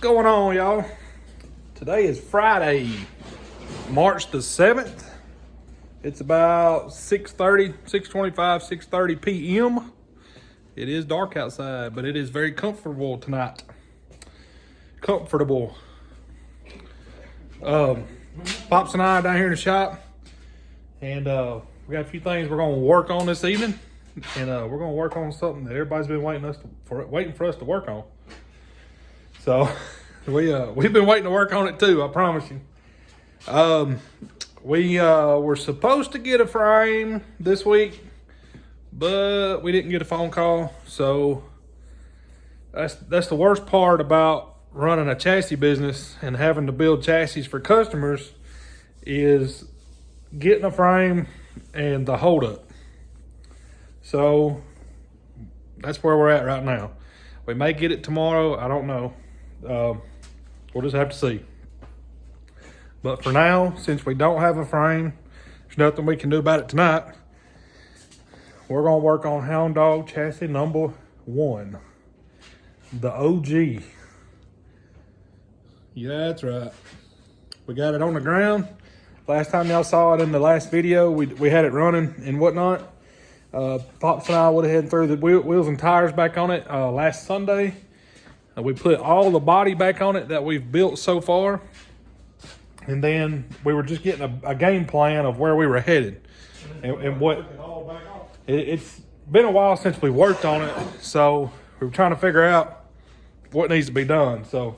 going on, y'all? Today is Friday, March the 7th. It's about 6:30 p.m. It is dark outside, but it is very comfortable tonight. Comfortable. Pops and I are down here in the shop, and we got a few things we're going to work on this evening, and we're going to work on something that everybody's been waiting for us to work on. So we've been waiting to work on it too, I promise you. We were supposed to get a frame this week, but we didn't get a phone call. So that's the worst part about running a chassis business and having to build chassis for customers, is getting a frame and the holdup. So that's where we're at right now. We may get it tomorrow. I don't know. We'll just have to see. But for now, since we don't have a frame, there's nothing we can do about it tonight. We're going to work on Hound Dog chassis number 1. The OG. Yeah, that's right. We got it on the ground. Last time y'all saw it in the last video, we had it running and whatnot. Pops and I went ahead and threw the wheels and tires back on it last Sunday. We put all the body back on it that we've built so far. And then we were just getting a game plan of where we were headed. And what it's been a while since we worked on it, so we were trying to figure out what needs to be done. So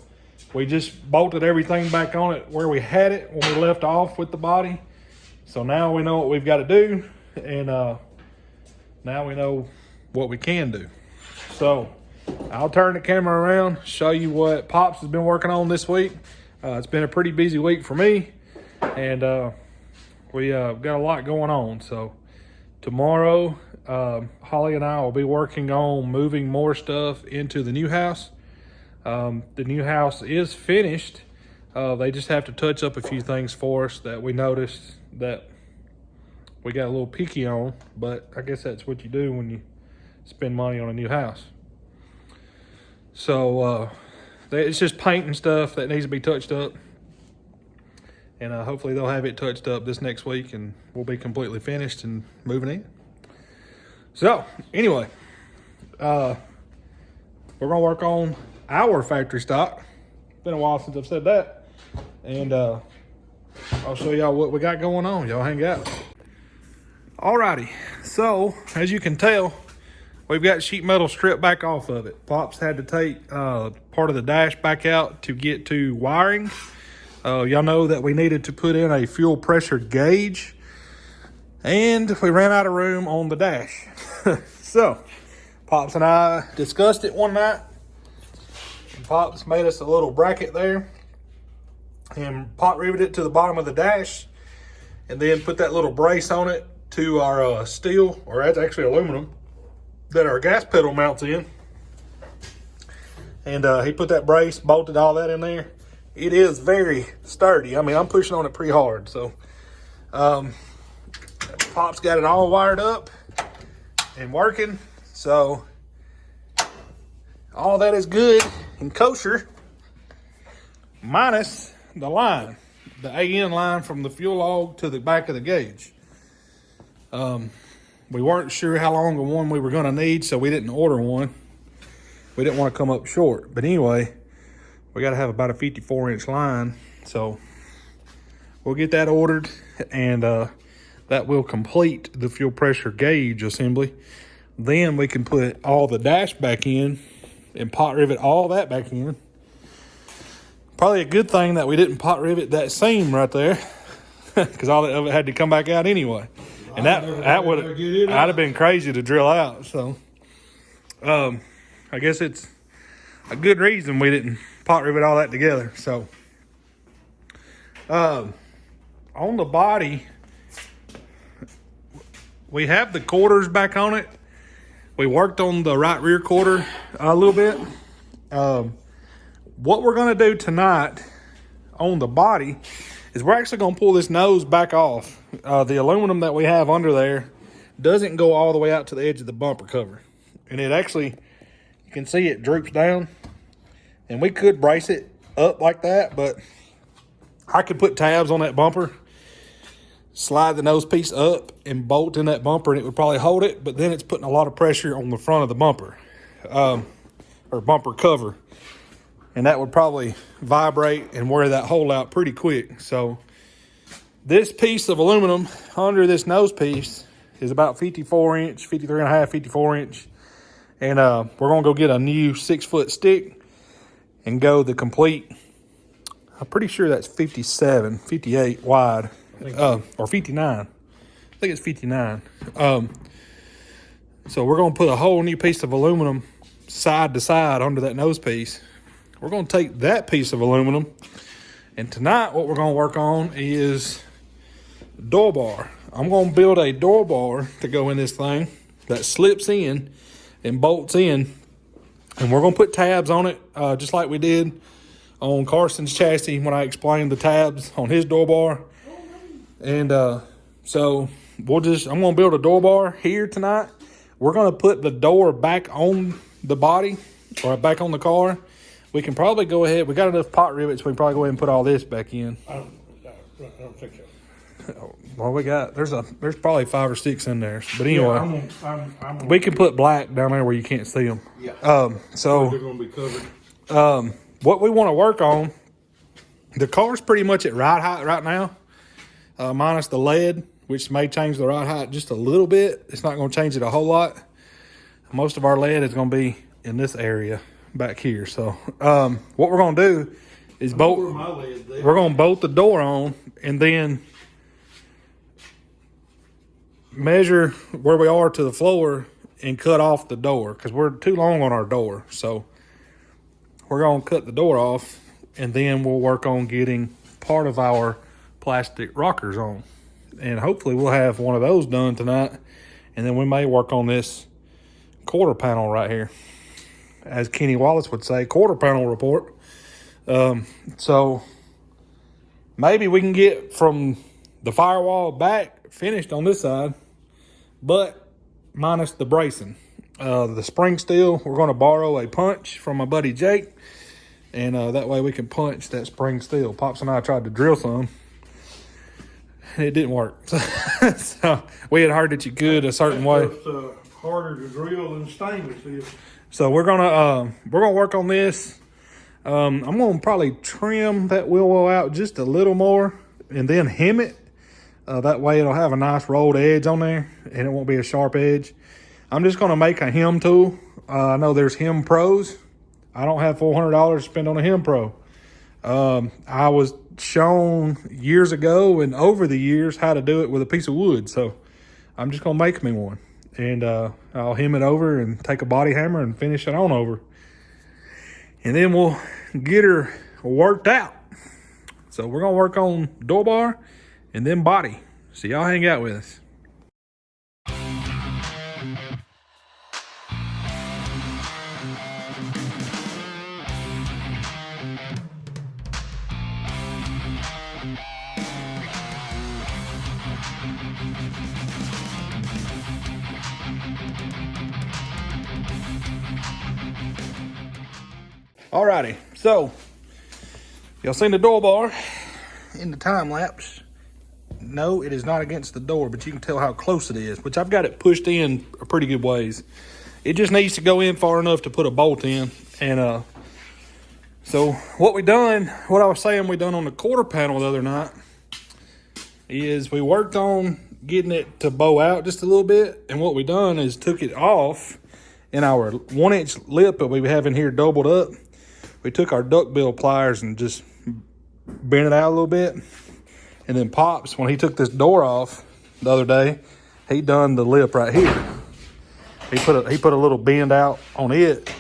we just bolted everything back on it where we had it when we left off with the body. So now we know what we've got to do, and now we know what we can do. So I'll turn the camera around, show you what Pops has been working on this week. It's been a pretty busy week for me, and we got a lot going on. So tomorrow, Holly and I will be working on moving more stuff into the new house. The new house is finished. They just have to touch up a few things for us that we noticed that we got a little picky on, but I guess that's what you do when you spend money on a new house. So it's just paint and stuff that needs to be touched up, and hopefully they'll have it touched up this next week, and we'll be completely finished and moving in. So anyway, we're gonna work on our factory stock. Been a while since I've said that, and I'll show y'all what we got going on. Y'all hang out. Alrighty, so as you can tell, we've got sheet metal stripped back off of it. Pops had to take part of the dash back out to get to wiring. Y'all know that we needed to put in a fuel pressure gauge, and we ran out of room on the dash. So Pops and I discussed it one night, and Pops made us a little bracket there and pot riveted it to the bottom of the dash, and then put that little brace on it to our steel, or that's actually aluminum, that our gas pedal mounts in. And he put that brace, bolted all that in there. It is very sturdy. I mean, I'm pushing on it pretty hard. So Pop's got it all wired up and working. So all that is good and kosher, minus the line, the AN line from the fuel log to the back of the gauge. We weren't sure how long of one we were going to need, so we didn't order one. We didn't want to come up short. But anyway, we got to have about a 54-inch line. So we'll get that ordered, and that will complete the fuel pressure gauge assembly. Then we can put all the dash back in and pot rivet all that back in. Probably a good thing that we didn't pot rivet that seam right there, because all of it had to come back out anyway. And that would I'd have been crazy to drill out. So I guess it's a good reason we didn't pot rivet all that together. So on the body, we have the quarters back on it. We worked on the right rear quarter a little bit. What we're going to do tonight on the body is we're actually going to pull this nose back off. The aluminum that we have under there doesn't go all the way out to the edge of the bumper cover. And it actually, you can see it droops down. And we could brace it up like that, but I could put tabs on that bumper, slide the nose piece up and bolt in that bumper, and it would probably hold it, but then it's putting a lot of pressure on the front of the bumper, or bumper cover, and that would probably vibrate and wear that hole out pretty quick. So this piece of aluminum under this nose piece is about 54 inch, 53 and a half, 54 inch. And we're gonna go get a new 6-foot stick and go the complete, I'm pretty sure that's 57, 58 wide, or 59. I think it's 59. So we're gonna put a whole new piece of aluminum side to side under that nose piece. We're gonna take that piece of aluminum, and tonight what we're gonna work on is door bar. I'm gonna build a door bar to go in this thing that slips in and bolts in, and we're gonna put tabs on it, just like we did on Carson's chassis when I explained the tabs on his door bar. And so I'm gonna build a door bar here tonight. We're gonna put the door back on the body, or back on the car. We can probably go ahead, we got enough pot rivets, we can probably go ahead and put all this back in. I don't think so. Well, there's probably 5 or 6 in there. But anyway, I'm we can put black down there where you can't see them. Yeah. So they're going to be covered. what we want to work on, the car's pretty much at ride height right now, minus the lead, which may change the ride height just a little bit. It's not going to change it a whole lot. Most of our lead is going to be in this area back here. So what we're going to do is bolt. We're going to bolt the door on, and then measure where we are to the floor and cut off the door, because we're too long on our door. So we're going to cut the door off, and then we'll work on getting part of our plastic rockers on, and hopefully we'll have one of those done tonight. And then we may work on this quarter panel right here, as Kenny Wallace would say, quarter panel report. So maybe we can get from the firewall back finished on this side, but minus the bracing. The spring steel, we're going to borrow a punch from my buddy Jake, and that way we can punch that spring steel. Pops and I tried to drill some, and it didn't work. So we had heard that you could a certain way. It's harder to drill than stainless is. So we're gonna work on this. I'm gonna probably trim that wheel well out just a little more, and then hem it. That way it'll have a nice rolled edge on there, and it won't be a sharp edge. I'm just gonna make a hem tool. I know there's Hem Pros. I don't have $400 to spend on a Hem Pro. I was shown years ago and over the years how to do it with a piece of wood. So I'm just gonna make me one, and I'll hem it over and take a body hammer and finish it on over. And then we'll get her worked out. So we're gonna work on door bar and then body. So y'all hang out with us. Alrighty, so y'all seen the door bar in the time lapse. No, it is not against the door, but you can tell how close it is, which I've got it pushed in a pretty good ways. It just needs to go in far enough to put a bolt in. And so what I was saying we done on the quarter panel the other night is we worked on getting it to bow out just a little bit. And what we done is took it off in our 1-inch lip that we have in here doubled up. We took our duckbill pliers and just bent it out a little bit. And then Pops, when he took this door off the other day, he done the lip right here. He put a little bend out on it,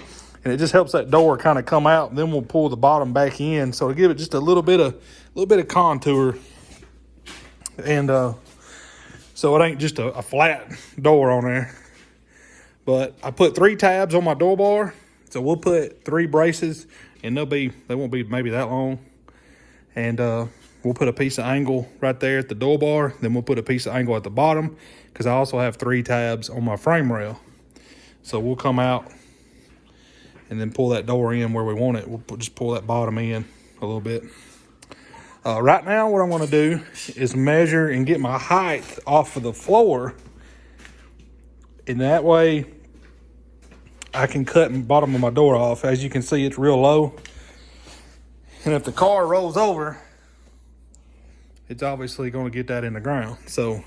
and it just helps that door kind of come out. And then we'll pull the bottom back in, so to give it just a little bit of contour. And so it ain't just a flat door on there. But I put 3 tabs on my door bar, so we'll put 3 braces, and they won't be maybe that long. And we'll put a piece of angle right there at the door bar. Then we'll put a piece of angle at the bottom, because I also have 3 tabs on my frame rail. So we'll come out and then pull that door in where we want it. We'll just pull that bottom in, a little bit. Right now, what I'm going to do is measure and get my height off of the floor. And that way, I can cut the bottom of my door off. As you can see, it's real low. And if the car rolls over, it's obviously going to get that in the ground. So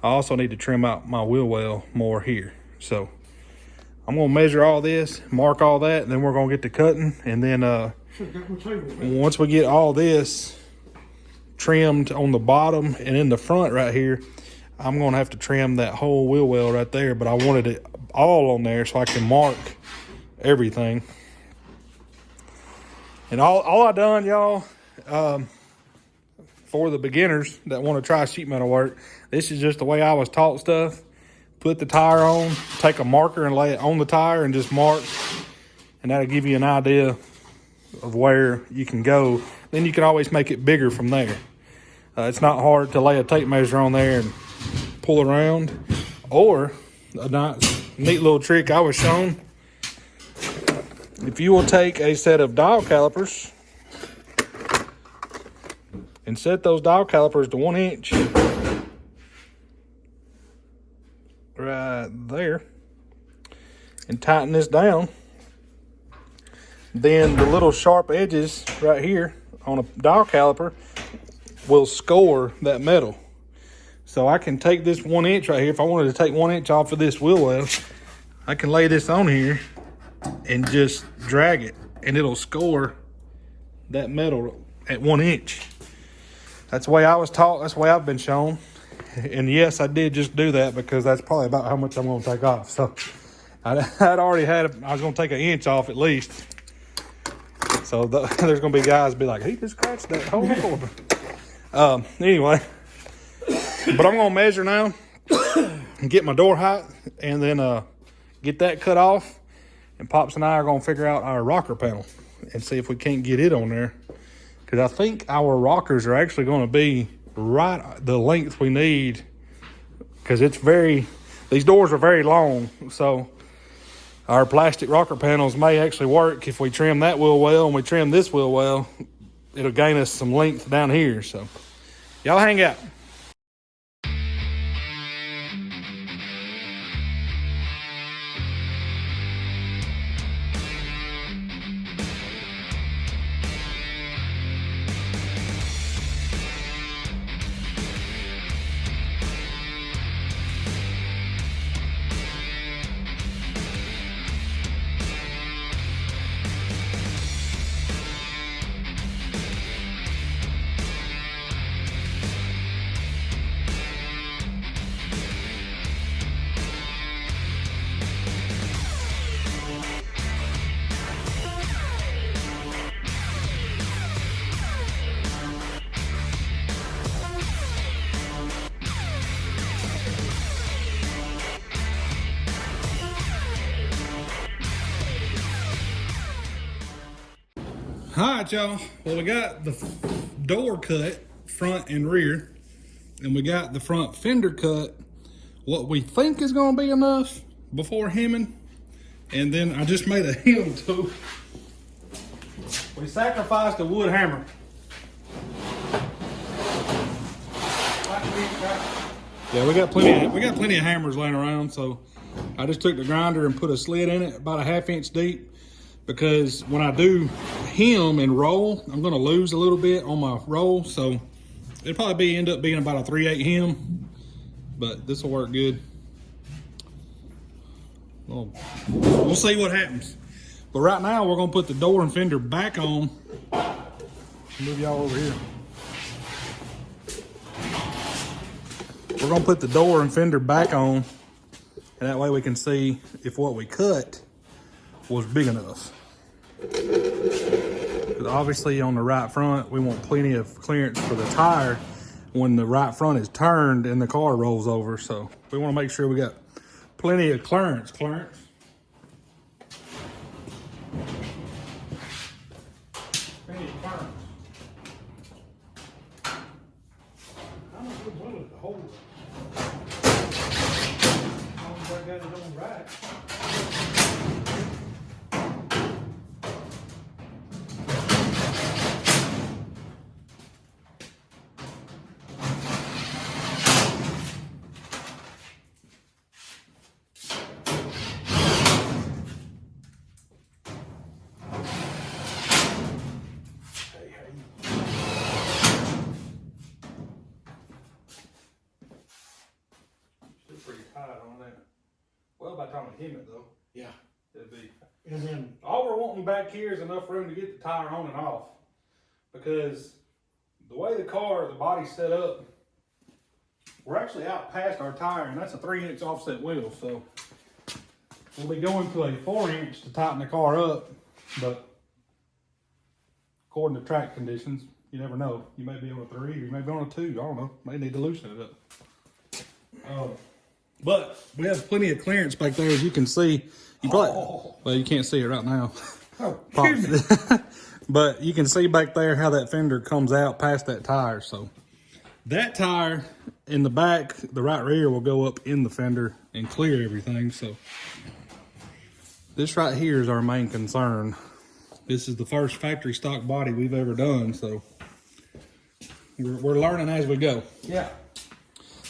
I also need to trim out my wheel well more here. So I'm going to measure all this, mark all that, and then we're going to get to cutting. And then once we get all this trimmed on the bottom and in the front right here, I'm going to have to trim that whole wheel well right there. But I wanted it all on there so I can mark everything. And all I done, y'all, for the beginners that want to try sheet metal work, this is just the way I was taught stuff. Put the tire on, take a marker and lay it on the tire and just mark. And that'll give you an idea of where you can go. Then you can always make it bigger from there. It's not hard to lay a tape measure on there and pull around. Or a nice, neat little trick I was shown. If you will take a set of dial calipers and set those dial calipers to 1 inch right there and tighten this down, then the little sharp edges right here on a dial caliper will score that metal. So I can take this 1 inch right here. If I wanted to take 1 inch off of this wheel well, I can lay this on here and just drag it and it'll score that metal at 1 inch. That's the way I was taught. That's the way I've been shown. And yes, I did just do that because that's probably about how much I'm going to take off. So I was going to take 1 inch off at least. So there's going to be guys be like, he just scratched that whole corner. Anyway, but I'm going to measure now and get my door height and then get that cut off. And Pops and I are going to figure out our rocker panel and see if we can't get it on there. Because I think our rockers are actually going to be right the length we need. Because these doors are very long. So our plastic rocker panels may actually work if we trim that wheel well and we trim this wheel well. It'll gain us some length down here. So y'all hang out. All right, y'all. Well, we got the door cut, front and rear, and we got the front fender cut, what we think is going to be enough before hemming. And then I just made a hem tool. We sacrificed a wood hammer. Yeah, we got plenty of hammers laying around, so I just took the grinder and put a slit in it about a 1/2 inch deep. Because when I do hem and roll, I'm going to lose a little bit on my roll. So it'll probably end up being about a 3/8 hem. But this will work good. Well, we'll see what happens. But right now, we're going to put the door and fender back on. Move y'all over here. We're going to put the door and fender back on. And that way we can see if what we cut was big enough. Because obviously on the right front, we want plenty of clearance for the tire when the right front is turned and the car rolls over. So we want to make sure we got plenty of clearance. Plenty of clearance. I'm a good willing to hold it. As long as I got it on right. by the time we hem it though. Yeah. It'd be. And then, All we're wanting back here is enough room to get the tire on and off. Because the way the body's set up, we're actually out past our tire, and that's a 3-inch offset wheel. So we'll be going to a 4-inch to tighten the car up. But according to track conditions, you never know. You may be on a 3 or you may be on a 2. I don't know. May need to loosen it up. But we have plenty of clearance back there, as you can see. You probably, well, you can't see it right now. oh, excuse me. But you can see back there how that fender comes out past that tire. So that tire in the back, the right rear, will go up in the fender and clear everything. So this right here is our main concern. This is the first factory stock body we've ever done. So we're learning as we go. Yeah.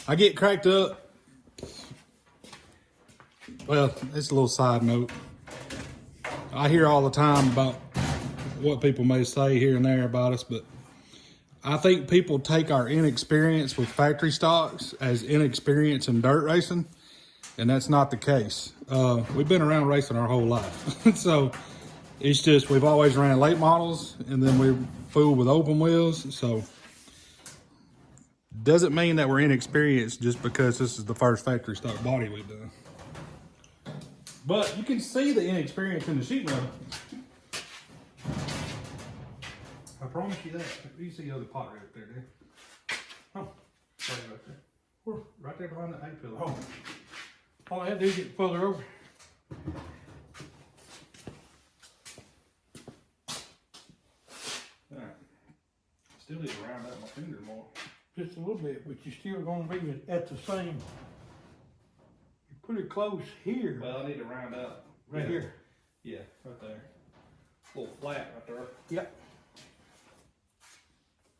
I get cracked up. Well, it's a little side note. I hear all the time about what people may say here and there about us, but I think people take our inexperience with factory stocks as inexperience in dirt racing, and that's not the case. We've been around racing our whole life. So it's just we've always ran late models, and then we fool with open wheels. So doesn't mean that we're inexperienced just because this is the first factory stock body we've done. But you can see the inexperience in the sheet metal. I promise you that. You see the other pot right up there, dude. Oh, right there. Where? Right there behind the A-pillar. Oh. All I had to do is get further over. Alright. Still need to round out my finger more. Just a little bit, but you're still gonna be at the same. You're pretty close here. Well, I need to round out. Right here. Yeah, right there. A little flat right there. Yep.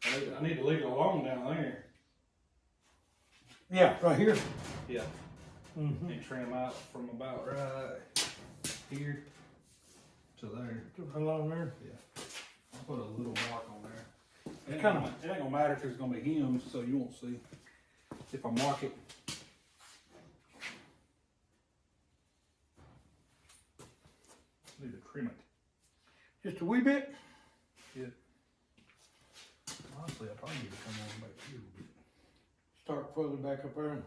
I need to leave it alone down there. Yeah, right here. Yeah. Mm-hmm. And trim out from about right here to there. Along there. Yeah. I'll put a little mark on there. It ain't, Kinda. it ain't gonna matter if it's gonna be hemmed, so you won't see if I mark it. Need to trim it. Just a wee bit. Yeah. Honestly, I probably need to come on back here a little bit. Start further back up there and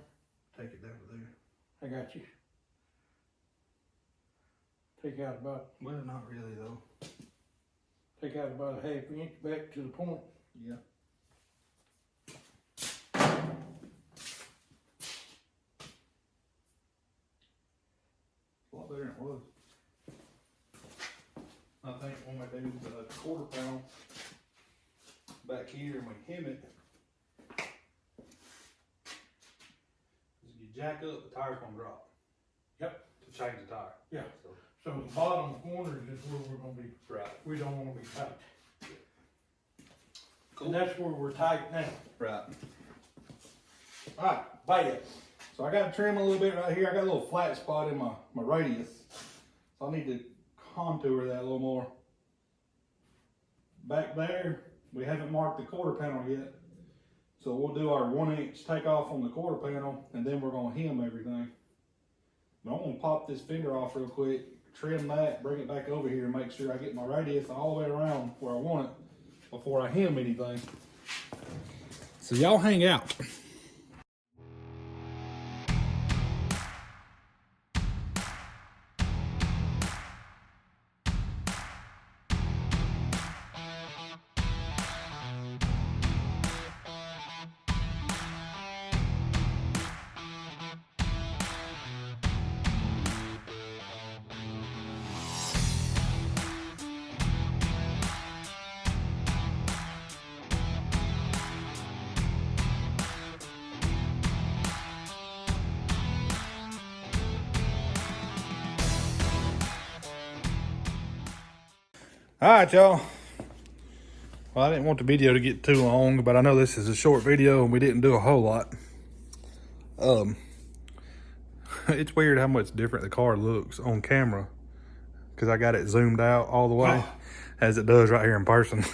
Take it down to there. I got you. Take out about Well, not really though. a half inch back to the point. Yeah. A lot better than it was. I think when we do the quarter pound back here and we hem it, as you jack up, the tire's gonna drop. Yep. To change the tire. Yeah. So, So the bottom corners is where we're gonna be. right. We don't wanna be tight. Cool. And that's where we're tight now. Right. Alright, bad. So I got to trim a little bit right here. I got a little flat spot in my radius. So I need to contour that a little more. Back there, we haven't marked the quarter panel yet. So we'll do our 1-inch takeoff on the quarter panel, and then we're gonna hem everything. But I'm gonna pop this fender off real quick, trim that, bring it back over here, and make sure I get my radius all the way around where I want it before I hem anything. So y'all hang out. All right, y'all. Well, I didn't want the video to get too long, but I know this is a short video and we didn't do a whole lot. It's weird how much different the car looks on camera because I got it zoomed out all the way as it does right here in person.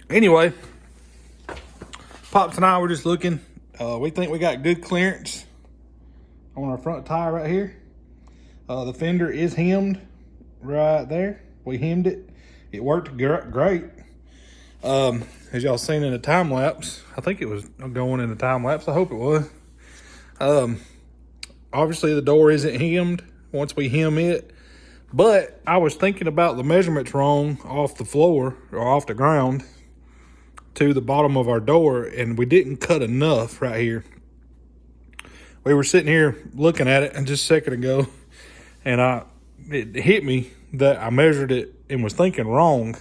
Anyway, Pops and I were just looking. We think we got good clearance on our front tire right here. The fender is hemmed right there. We hemmed it. It worked great. As y'all seen in the time lapse, I think it was going in the time lapse. I hope it was. Obviously the door isn't hemmed once we hem it, but I was thinking about the measurements wrong off the floor or off the ground to the bottom of our door, and we didn't cut enough right here. We were sitting here looking at it just a second ago, and it hit me that I measured it and was thinking wrong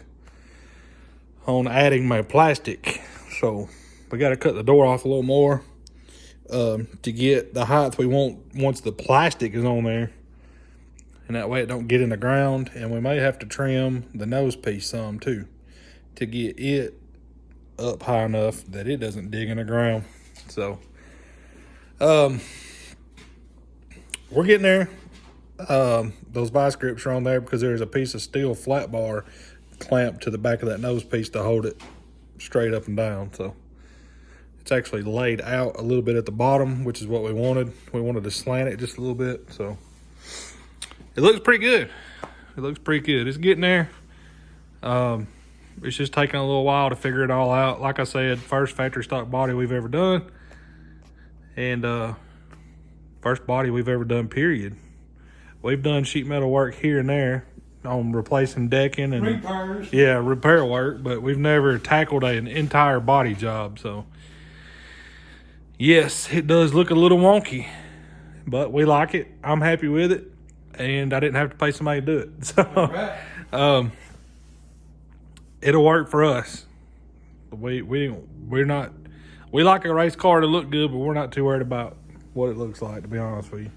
on adding my plastic. So we got to cut the door off a little more to get the height we want once the plastic is on there, and that way it don't get in the ground. And we may have to trim the nose piece some too to get it up high enough that it doesn't dig in the ground. So we're getting there. Those vice grips are on there because there's a piece of steel flat bar clamped to the back of that nose piece to hold it straight up and down. So it's actually laid out a little bit at the bottom, which is what we wanted. We wanted to slant it just a little bit. So it looks pretty good. It looks pretty good. It's getting there. It's just taking a little while to figure it all out. Like I said, first factory stock body we've ever done. And first body we've ever done, period. We've done sheet metal work here and there on replacing decking and repairs. Yeah, repair work, but we've never tackled an entire body job. So yes, it does look a little wonky, but we like it. I'm happy with it, and I didn't have to pay somebody to do it. So Right. It'll work for us. We like a race car to look good, but we're not too worried about what it looks like, to be honest with you.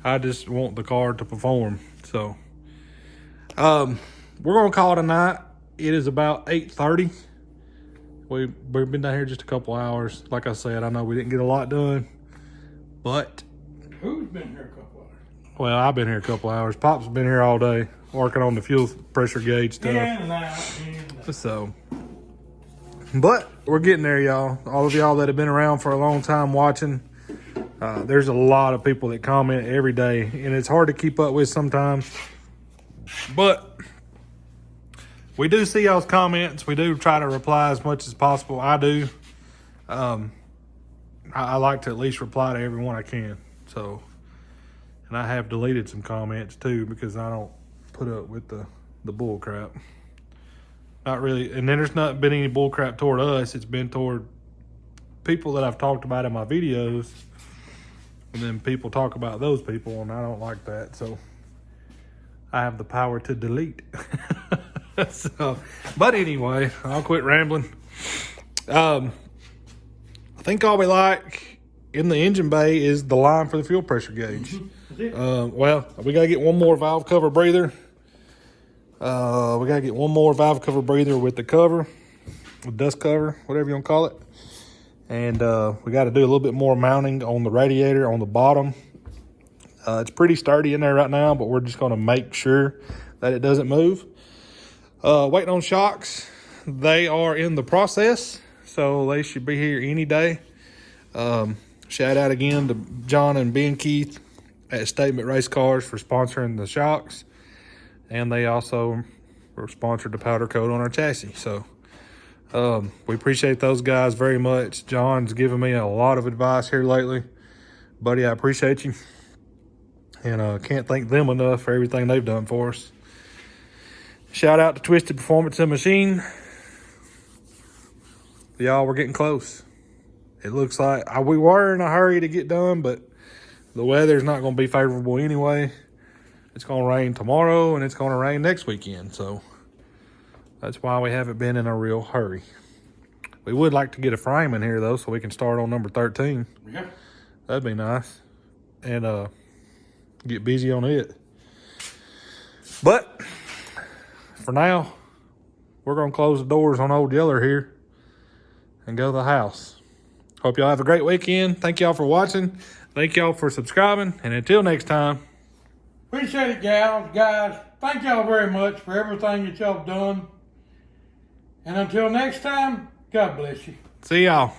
I just want the car to perform. So we're gonna call it a night. It is about 8:30. We've been down here just a couple hours. Like I said, I know we didn't get a lot done, but Who's been here a couple hours? well, I've been here a couple hours. Pop's been here all day working on the fuel pressure gauge stuff. In and out, in and out. So, but we're getting there, y'all. All of y'all that have been around for a long time watching, there's a lot of people that comment every day, and it's hard to keep up with sometimes. But we do see y'all's comments. We do try to reply as much as possible. I do. I like to at least reply to everyone I can. So, and I have deleted some comments too because I don't put up with the bull crap. Not really. And then there's not been any bull crap toward us. It's been toward people that I've talked about in my videos. And then people talk about those people, and I don't like that. So I have the power to delete. So, but anyway, I'll quit rambling. I think all we like in the engine bay is the line for the fuel pressure gauge. Well, we got to get one more valve cover breather. We got to get one more valve cover breather with the cover, with dust cover, whatever you want to call it. And we got to do a little bit more mounting on the radiator on the bottom. It's pretty sturdy in there right now, but we're just going to make sure that it doesn't move. Waiting on shocks. They are in the process, so they should be here any day. Shout out again to John and Ben Keith at Statement Race Cars for sponsoring the shocks. And they also were sponsored the powder coat on our chassis. So we appreciate those guys very much. John's given me a lot of advice here lately. Buddy, I appreciate you. And can't thank them enough for everything they've done for us. Shout out to Twisted Performance and Machine. Y'all, we're getting close. It looks like we were in a hurry to get done, but the weather's not going to be favorable anyway. It's going to rain tomorrow, and it's going to rain next weekend. So that's why we haven't been in a real hurry. We would like to get a frame in here, though, so we can start on number 13. Yeah. That'd be nice. And get busy on it. But for now, we're going to close the doors on Old Yeller here and go to the house. Hope y'all have a great weekend. Thank y'all for watching. Thank y'all for subscribing. And until next time. Appreciate it, gals, guys. Thank y'all very much for everything that y'all done. And until next time, God bless you. See y'all.